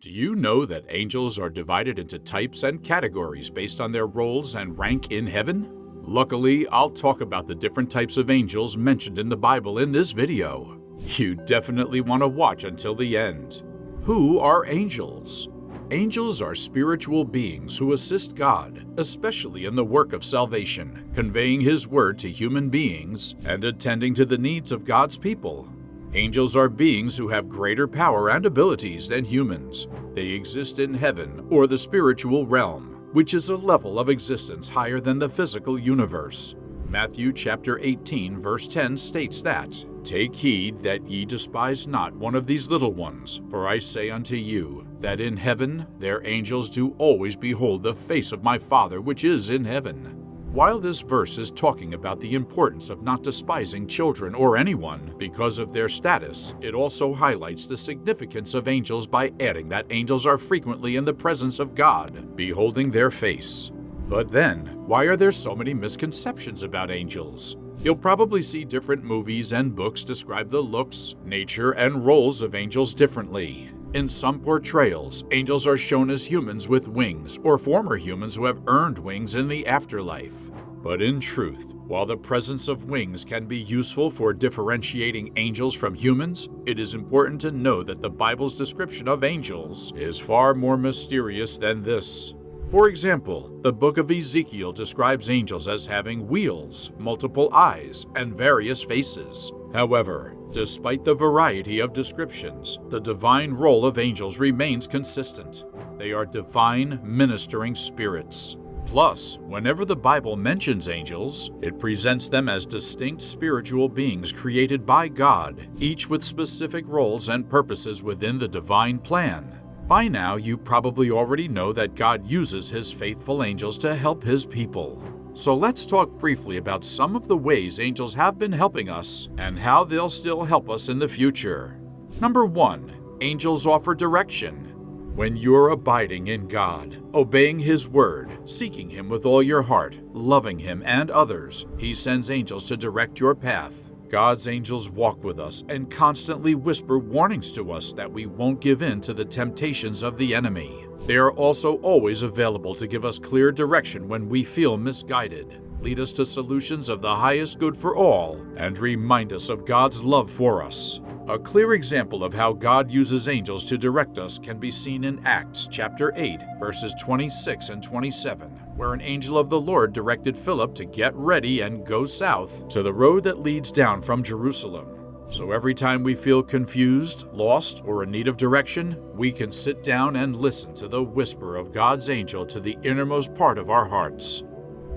Do you know that angels are divided into types and categories based on their roles and rank in heaven? Luckily, I'll talk about the different types of angels mentioned in the Bible in this video. You definitely want to watch until the end. Who are angels? Angels are spiritual beings who assist God, especially in the work of salvation, conveying His word to human beings and attending to the needs of God's people. Angels are beings who have greater power and abilities than humans. They exist in heaven or the spiritual realm, which is a level of existence higher than the physical universe. Matthew chapter 18 verse 10 states that, "Take heed that ye despise not one of these little ones, for I say unto you, that in heaven their angels do always behold the face of my Father which is in heaven." While this verse is talking about the importance of not despising children or anyone because of their status, it also highlights the significance of angels by adding that angels are frequently in the presence of God, beholding their face. But then, why are there so many misconceptions about angels? You'll probably see different movies and books describe the looks, nature, and roles of angels differently. In some portrayals, angels are shown as humans with wings or former humans who have earned wings in the afterlife. But in truth, while the presence of wings can be useful for differentiating angels from humans, it is important to know that the Bible's description of angels is far more mysterious than this. For example, the book of Ezekiel describes angels as having wheels, multiple eyes, and various faces. However, despite the variety of descriptions, the divine role of angels remains consistent. They are divine ministering spirits. Plus, whenever the Bible mentions angels, it presents them as distinct spiritual beings created by God, each with specific roles and purposes within the divine plan. By now, you probably already know that God uses His faithful angels to help His people. So let's talk briefly about some of the ways angels have been helping us and how they'll still help us in the future. Number 1. Angels offer direction. When you're abiding in God, obeying His word, seeking Him with all your heart, loving Him and others, He sends angels to direct your path. God's angels walk with us and constantly whisper warnings to us that we won't give in to the temptations of the enemy. They are also always available to give us clear direction when we feel misguided, lead us to solutions of the highest good for all, and remind us of God's love for us. A clear example of how God uses angels to direct us can be seen in Acts chapter 8, verses 26 and 27, where an angel of the Lord directed Philip to get ready and go south to the road that leads down from Jerusalem. So every time we feel confused, lost, or in need of direction, we can sit down and listen to the whisper of God's angel to the innermost part of our hearts.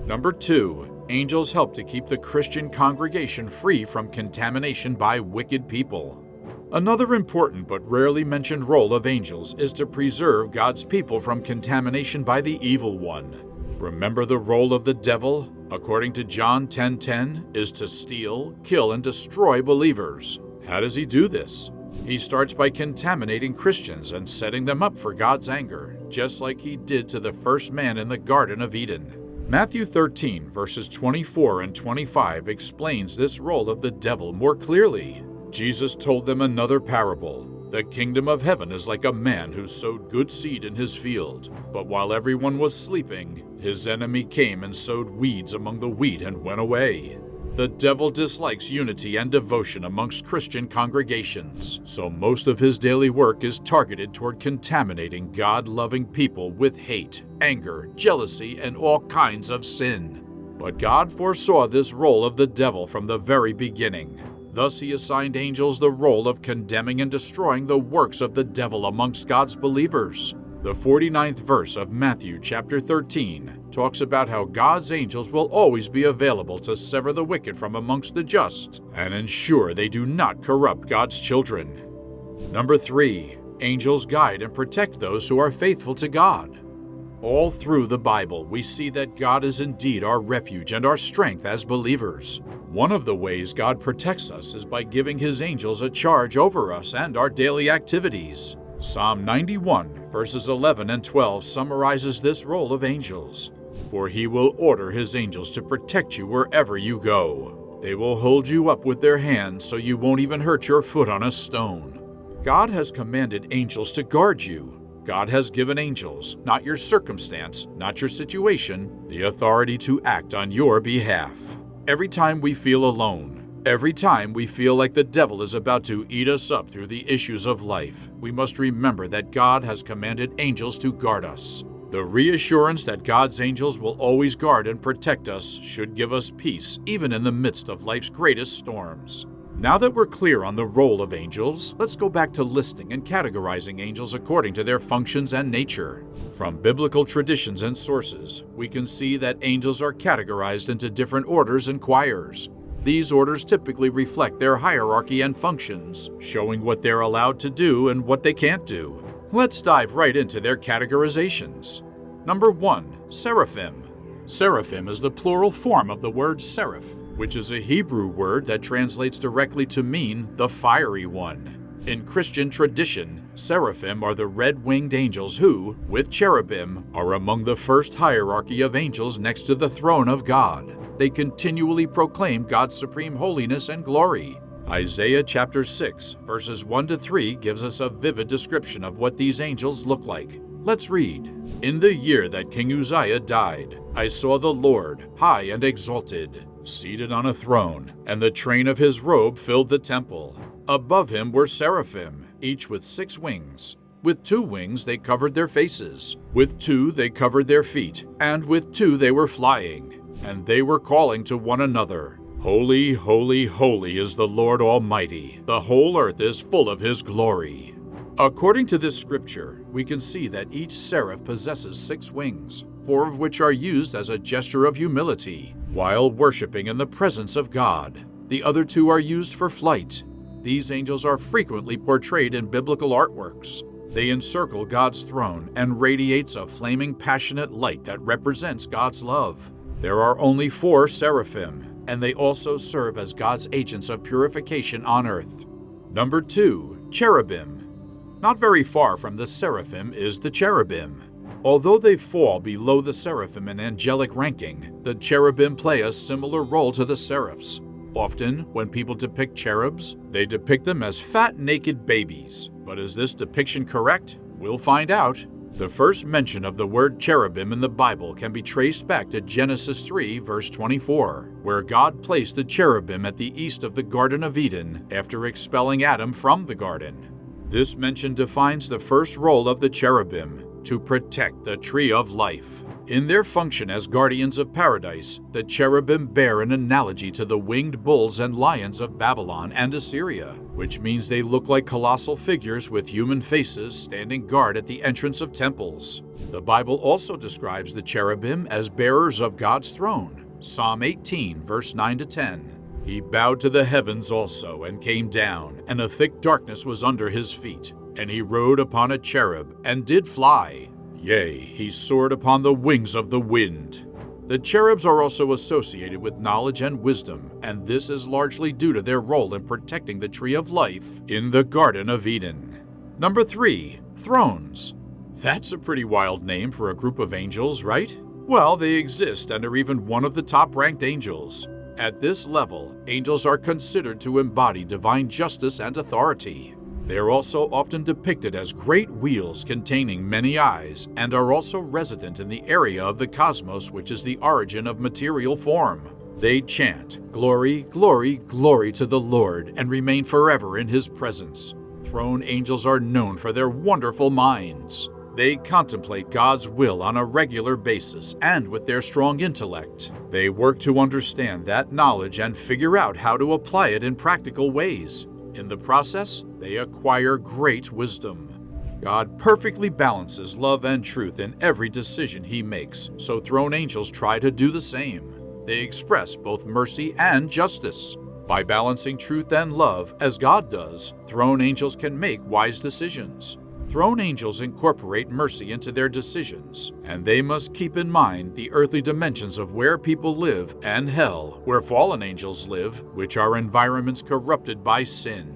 Number 2. Angels help to keep the Christian congregation free from contamination by wicked people. Another important but rarely mentioned role of angels is to preserve God's people from contamination by the evil one. Remember the role of the devil, according to John 10:10, is to steal, kill, and destroy believers. How does he do this? He starts by contaminating Christians and setting them up for God's anger, just like he did to the first man in the Garden of Eden. Matthew 13, verses 24 and 25 explains this role of the devil more clearly. Jesus told them another parable. The kingdom of heaven is like a man who sowed good seed in his field, but while everyone was sleeping, his enemy came and sowed weeds among the wheat and went away. The devil dislikes unity and devotion amongst Christian congregations, so most of his daily work is targeted toward contaminating God-loving people with hate, anger, jealousy, and all kinds of sin. But God foresaw this role of the devil from the very beginning. Thus he assigned angels the role of condemning and destroying the works of the devil amongst God's believers. The 49th verse of Matthew chapter 13 talks about how God's angels will always be available to sever the wicked from amongst the just and ensure they do not corrupt God's children. Number 3. Angels guide and protect those who are faithful to God. All through the Bible, we see that God is indeed our refuge and our strength as believers. One of the ways God protects us is by giving His angels a charge over us and our daily activities. Psalm 91, verses 11 and 12 summarizes this role of angels. For He will order His angels to protect you wherever you go. They will hold you up with their hands so you won't even hurt your foot on a stone. God has commanded angels to guard you. God has given angels, not your circumstance, not your situation, the authority to act on your behalf. Every time we feel alone, every time we feel like the devil is about to eat us up through the issues of life, we must remember that God has commanded angels to guard us. The reassurance that God's angels will always guard and protect us should give us peace, even in the midst of life's greatest storms. Now that we're clear on the role of angels, let's go back to listing and categorizing angels according to their functions and nature. From biblical traditions and sources, we can see that angels are categorized into different orders and choirs. These orders typically reflect their hierarchy and functions, showing what they're allowed to do and what they can't do. Let's dive right into their categorizations. Number 1. Seraphim. Seraphim is the plural form of the word seraph, which is a Hebrew word that translates directly to mean the fiery one. In Christian tradition, seraphim are the red-winged angels who, with cherubim, are among the first hierarchy of angels next to the throne of God. They continually proclaim God's supreme holiness and glory. Isaiah chapter 6, verses 1-3 gives us a vivid description of what these angels look like. Let's read. In the year that King Uzziah died, I saw the Lord, high and exalted, seated on a throne, and the train of his robe filled the temple. Above him were seraphim, each with 6 wings. With 2 wings they covered their faces, with 2 they covered their feet, and with 2 they were flying. And they were calling to one another, Holy, holy, holy is the Lord Almighty. The whole earth is full of his glory. According to this scripture, we can see that each seraph possesses 6 wings, 4 of which are used as a gesture of humility, while worshiping in the presence of God. The other 2 are used for flight. These angels are frequently portrayed in biblical artworks. They encircle God's throne and radiates a flaming, passionate light that represents God's love. There are only 4 seraphim, and they also serve as God's agents of purification on earth. Number 2. Cherubim. Not very far from the seraphim is the cherubim. Although they fall below the seraphim in angelic ranking, the cherubim play a similar role to the seraphs. Often, when people depict cherubs, they depict them as fat, naked babies. But is this depiction correct? We'll find out. The first mention of the word cherubim in the Bible can be traced back to Genesis 3, verse 24, where God placed the cherubim at the east of the Garden of Eden after expelling Adam from the garden. This mention defines the first role of the cherubim, to protect the tree of life. In their function as guardians of paradise, the cherubim bear an analogy to the winged bulls and lions of Babylon and Assyria, which means they look like colossal figures with human faces standing guard at the entrance of temples. The Bible also describes the cherubim as bearers of God's throne. Psalm 18, verse 9-10. He bowed to the heavens also and came down, and a thick darkness was under his feet. And he rode upon a cherub, and did fly. Yea, he soared upon the wings of the wind. The cherubs are also associated with knowledge and wisdom, and this is largely due to their role in protecting the tree of life in the Garden of Eden. Number 3. Thrones. That's a pretty wild name for a group of angels, right? Well, they exist and are even one of the top-ranked angels. At this level, angels are considered to embody divine justice and authority. They are also often depicted as great wheels containing many eyes and are also resident in the area of the cosmos which is the origin of material form. They chant, "Glory, glory, glory to the Lord," and remain forever in his presence. Throne angels are known for their wonderful minds. They contemplate God's will on a regular basis and with their strong intellect. They work to understand that knowledge and figure out how to apply it in practical ways. In the process, they acquire great wisdom. God perfectly balances love and truth in every decision he makes, so throne angels try to do the same. They express both mercy and justice. By balancing truth and love, as God does, throne angels can make wise decisions. Throne angels incorporate mercy into their decisions, and they must keep in mind the earthly dimensions of where people live and hell, where fallen angels live, which are environments corrupted by sin.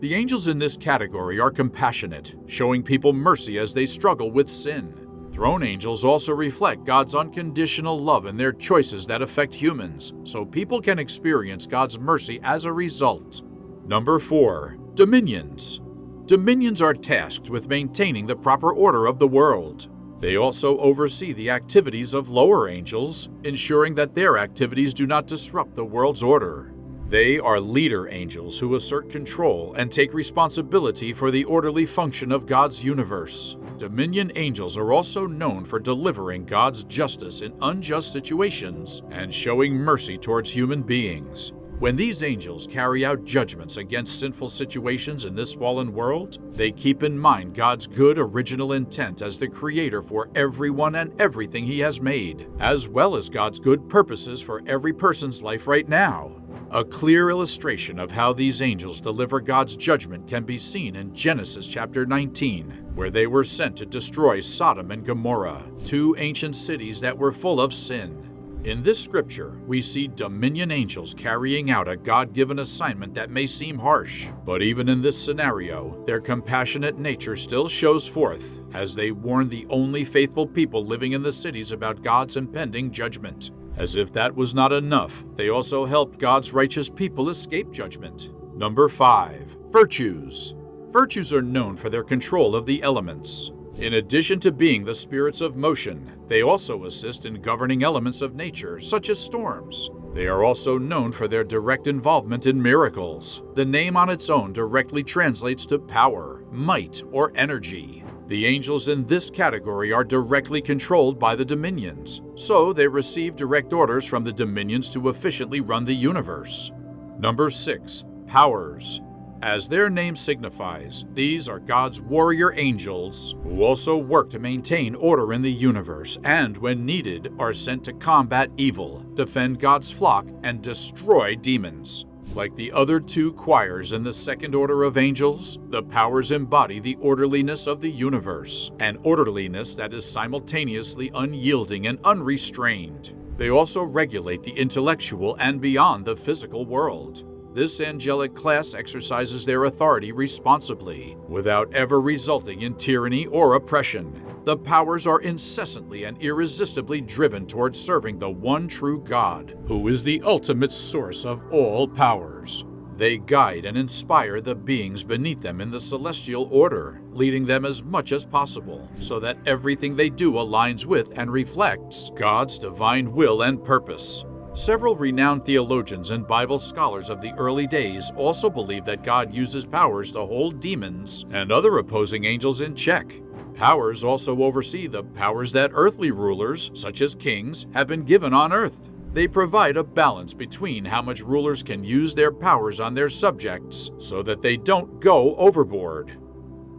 The angels in this category are compassionate, showing people mercy as they struggle with sin. Throne angels also reflect God's unconditional love in their choices that affect humans, so people can experience God's mercy as a result. Number 4. Dominions. Dominions are tasked with maintaining the proper order of the world. They also oversee the activities of lower angels, ensuring that their activities do not disrupt the world's order. They are leader angels who assert control and take responsibility for the orderly function of God's universe. Dominion angels are also known for delivering God's justice in unjust situations and showing mercy towards human beings. When these angels carry out judgments against sinful situations in this fallen world, they keep in mind God's good original intent as the creator for everyone and everything He has made, as well as God's good purposes for every person's life right now. A clear illustration of how these angels deliver God's judgment can be seen in Genesis chapter 19, where they were sent to destroy Sodom and Gomorrah, two ancient cities that were full of sin. In this scripture, we see dominion angels carrying out a God-given assignment that may seem harsh, but even in this scenario, their compassionate nature still shows forth as they warn the only faithful people living in the cities about God's impending judgment. As if that was not enough, they also help God's righteous people escape judgment. Number 5. Virtues. Virtues are known for their control of the elements. In addition to being the spirits of motion, they also assist in governing elements of nature, such as storms. They are also known for their direct involvement in miracles. The name on its own directly translates to power, might, or energy. The angels in this category are directly controlled by the dominions, so they receive direct orders from the dominions to efficiently run the universe. Number 6. Powers. As their name signifies, these are God's warrior angels who also work to maintain order in the universe and, when needed, are sent to combat evil, defend God's flock, and destroy demons. Like the other two choirs in the second order of angels, the powers embody the orderliness of the universe, an orderliness that is simultaneously unyielding and unrestrained. They also regulate the intellectual and beyond the physical world. This angelic class exercises their authority responsibly, without ever resulting in tyranny or oppression. The powers are incessantly and irresistibly driven towards serving the one true God, who is the ultimate source of all powers. They guide and inspire the beings beneath them in the celestial order, leading them as much as possible, so that everything they do aligns with and reflects God's divine will and purpose. Several renowned theologians and Bible scholars of the early days also believe that God uses powers to hold demons and other opposing angels in check. Powers also oversee the powers that earthly rulers, such as kings, have been given on earth. They provide a balance between how much rulers can use their powers on their subjects so that they don't go overboard.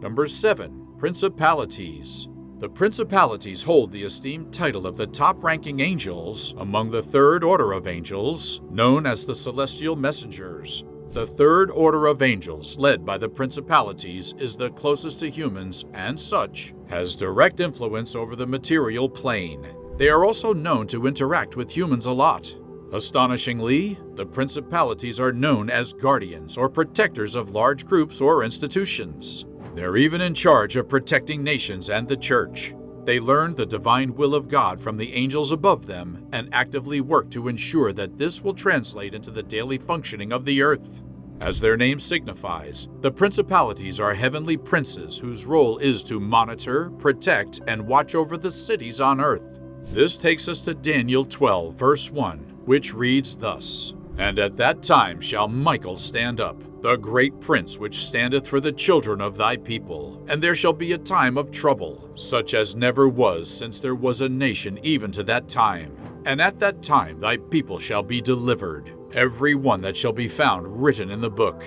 Number 7. Principalities. The principalities hold the esteemed title of the top-ranking angels among the third order of angels, known as the celestial messengers. The third order of angels, led by the principalities, is the closest to humans and, such, has direct influence over the material plane. They are also known to interact with humans a lot. Astonishingly, the principalities are known as guardians or protectors of large groups or institutions. They're even in charge of protecting nations and the church. They learn the divine will of God from the angels above them and actively work to ensure that this will translate into the daily functioning of the earth. As their name signifies, the principalities are heavenly princes whose role is to monitor, protect, and watch over the cities on earth. This takes us to Daniel 12, verse 1, which reads thus: "And at that time shall Michael stand up, the great prince which standeth for the children of thy people. And there shall be a time of trouble, such as never was since there was a nation even to that time. And at that time thy people shall be delivered, every one that shall be found written in the book."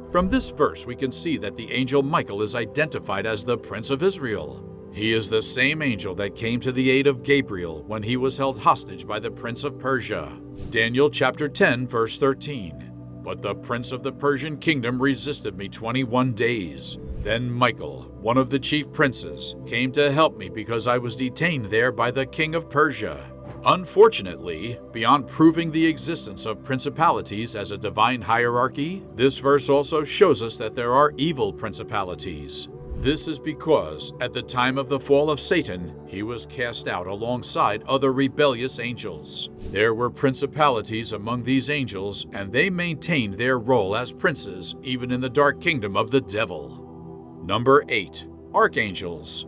From this verse we can see that the angel Michael is identified as the Prince of Israel. He is the same angel that came to the aid of Gabriel when he was held hostage by the Prince of Persia. Daniel chapter 10, verse 13. "But the prince of the Persian kingdom resisted me 21 days. Then Michael, one of the chief princes, came to help me because I was detained there by the king of Persia." Unfortunately, beyond proving the existence of principalities as a divine hierarchy, this verse also shows us that there are evil principalities. This is because, at the time of the fall of Satan, he was cast out alongside other rebellious angels. There were principalities among these angels, and they maintained their role as princes even in the dark kingdom of the devil. Number 8. Archangels.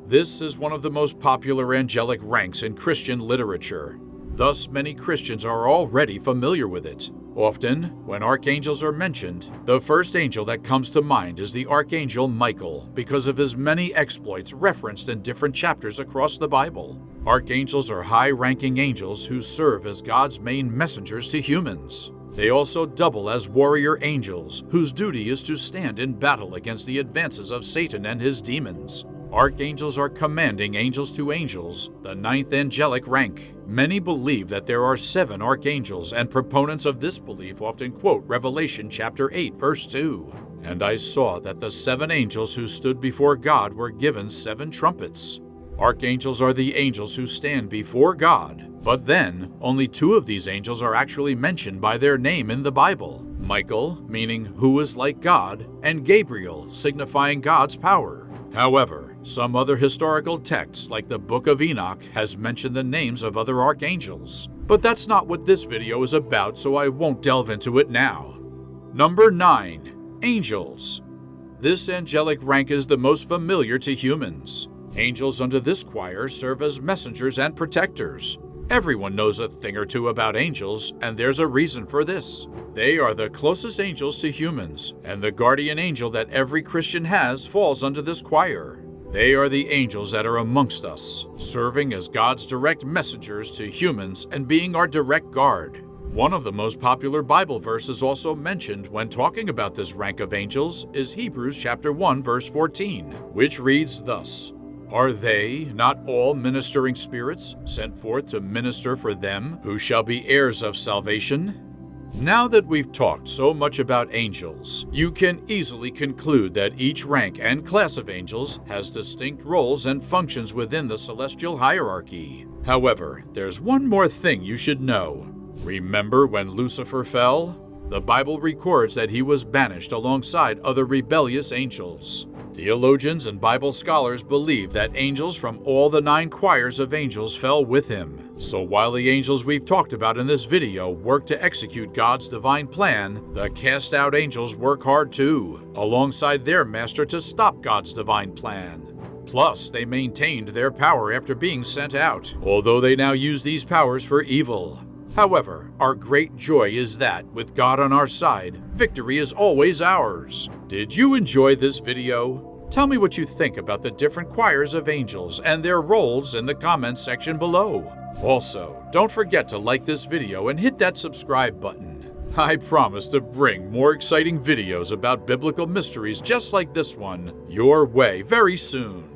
This is one of the most popular angelic ranks in Christian literature. Thus, many Christians are already familiar with it. Often, when archangels are mentioned, the first angel that comes to mind is the Archangel Michael because of his many exploits referenced in different chapters across the Bible. Archangels are high-ranking angels who serve as God's main messengers to humans. They also double as warrior angels, whose duty is to stand in battle against the advances of Satan and his demons. Archangels are commanding angels to angels, the 9th angelic rank. Many believe that there are 7 archangels, and proponents of this belief often quote Revelation chapter 8, verse 2. And I saw that the 7 angels who stood before God were given 7 trumpets. Archangels are the angels who stand before God, but then only 2 of these angels are actually mentioned by their name in the Bible. Michael, meaning who is like God, and Gabriel, signifying God's power. However, some other historical texts, like the Book of Enoch, has mentioned the names of other archangels. But that's not what this video is about, so I won't delve into it now. Number 9. Angels. This angelic rank is the most familiar to humans. Angels under this choir serve as messengers and protectors. Everyone knows a thing or two about angels, and there's a reason for this. They are the closest angels to humans, and the guardian angel that every Christian has falls under this choir. They are the angels that are amongst us, serving as God's direct messengers to humans and being our direct guard. One of the most popular Bible verses also mentioned when talking about this rank of angels is Hebrews chapter 1, verse 14, which reads thus: "Are they not all ministering spirits sent forth to minister for them who shall be heirs of salvation?" Now that we've talked so much about angels, you can easily conclude that each rank and class of angels has distinct roles and functions within the celestial hierarchy. However, there's one more thing you should know. Remember when Lucifer fell? The Bible records that he was banished alongside other rebellious angels. Theologians and Bible scholars believe that angels from all the 9 choirs of angels fell with him. So while the angels we've talked about in this video work to execute God's divine plan, the cast-out angels work hard too, alongside their master to stop God's divine plan. Plus, they maintained their power after being sent out, although they now use these powers for evil. However, our great joy is that, with God on our side, victory is always ours. Did you enjoy this video? Tell me what you think about the different choirs of angels and their roles in the comments section below. Also, don't forget to like this video and hit that subscribe button. I promise to bring more exciting videos about biblical mysteries just like this one your way very soon.